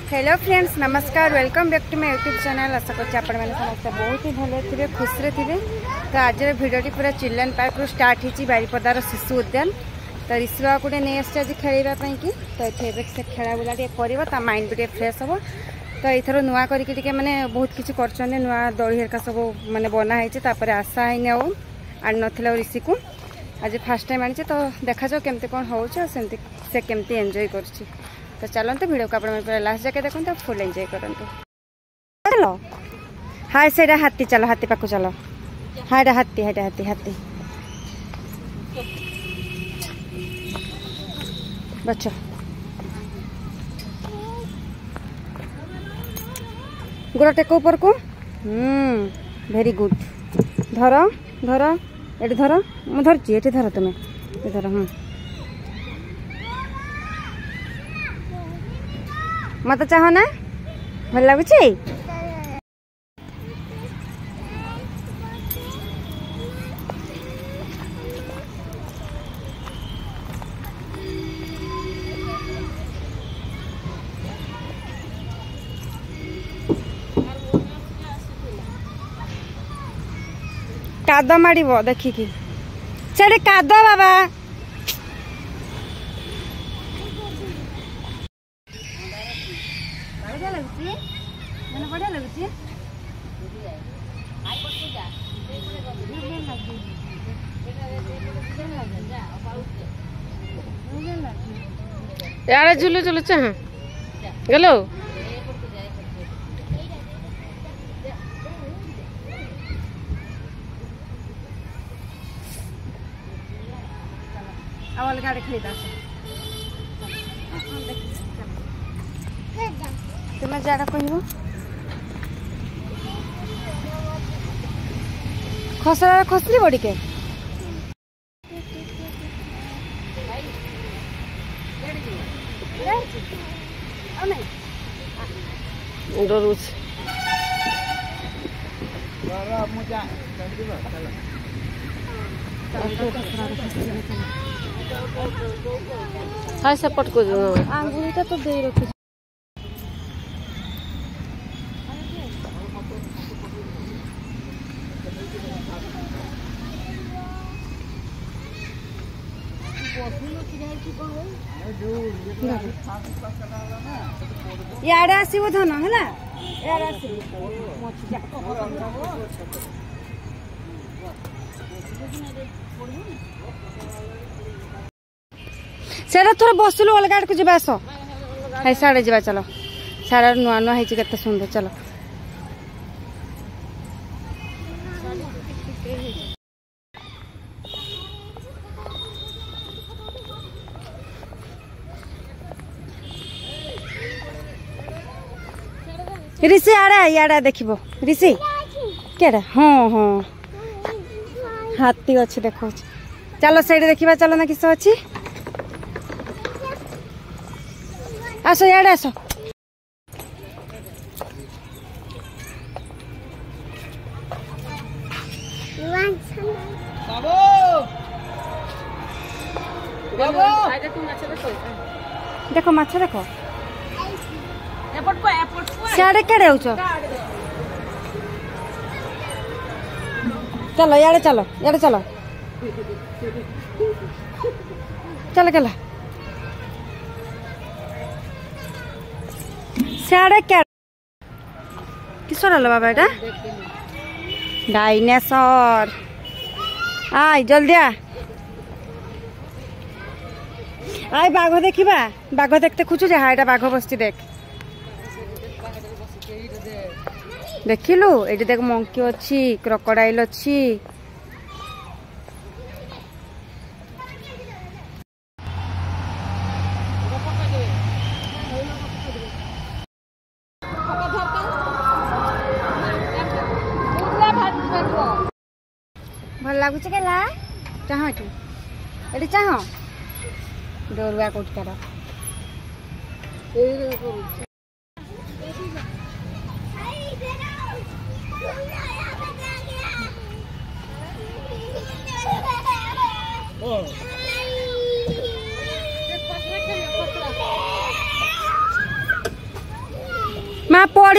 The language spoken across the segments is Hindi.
हेलो फ्रेंड्स नमस्कार welcome back to my YouTube channel. आशा करते समस्त बहुत ही भले थे खुशी थे। तो आज भिडियोटी पूरा चिल्ड्रेन पार्क रू स्टार्ट होती बारिपदार शिशु उद्यान। तो ऋषि बाबा को नहीं आज खेलवाई कि तो ये से खेला बुला कर माइंड भी फ्रेश हम। तो इथर नुआ करके मैंने बहुत किसी कर नुआ दड़ी हेरिका सब मैंने बनाई। आशा है आनी ना ऋषि को आज फास्ट टाइम आनी। तो देखा जाओ केमती कौन हो से केमती एंजॉय कर। तो चलते वीडियो को आप लास्ट जाके देखते फुल एंजॉय करते। चलो हाय से हाथी चलो हाथी पाक चलो। हाँ हाथी हाथी हाथी हाथी बच्चों गोड़ा टेक ऊपर को। Very good. धर धर ये धर मुझे धरची ये धर तुम्हें धर। मत चाह ना भल लगुच। काद माड़ देखिकी से काद बाबा बढ़िया लगुच। यार झूलो झूलो चाह गलो गाड़ी खेल तुम्हें जाड़ा कह खसरा खसली बड़ी के डरू हाय सपोर्ट को आंगुलीटा तो दे रखी। यार आसो धन है सेटा थोड़ा बसलु अलग आड़ को जी आस है साड़े जा। चलो साड़ा नुआ नुआ होते सुंदर। चलो ऋषि आड़ा याड़ा देखो ऋषि केड़ा। हाँ हाँ हाथी अच्छे देखो। चलो से देखा चलो ना किस अच्छी आसो याड़े आसो। देखो माछ देखो सियाड़े केड़े हो। चलो याड़े चलो याड़े चलो चलो चलो सियाड़े क्या किसर हलो बाबा एटा डायनासोर। आय जल्दी आय बाघ देखा बाघ देखते खोजु जे। हाँ बाघ बस देख देखिलु ये देख मंकी अच्छी क्रोकोडाइल अच्छी। भल लगुच केला चाह ये चाह डरुआ कौट तार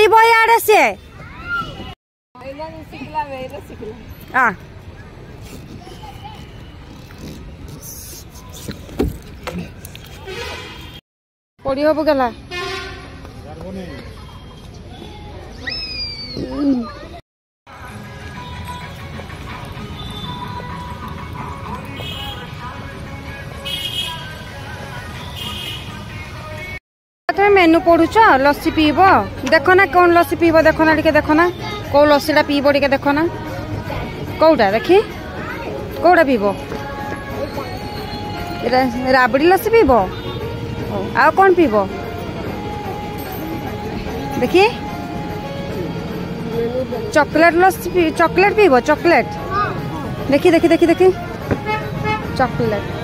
पड़िबो याडे से आ पड़ी हब गला मेनू पढ़ुच लस्सी पीब देख ना कौन लस्सी पीब देख ना टे देख ना कौ लस्सीटा पीब टे देख ना कौटा देखी कौटा पीब राबड़ी लस्सी पीब आ कौन पीब देखी चॉकलेट लस्सी चॉकलेट पीब चॉकलेट देखी देखी देखी देखी चॉकलेट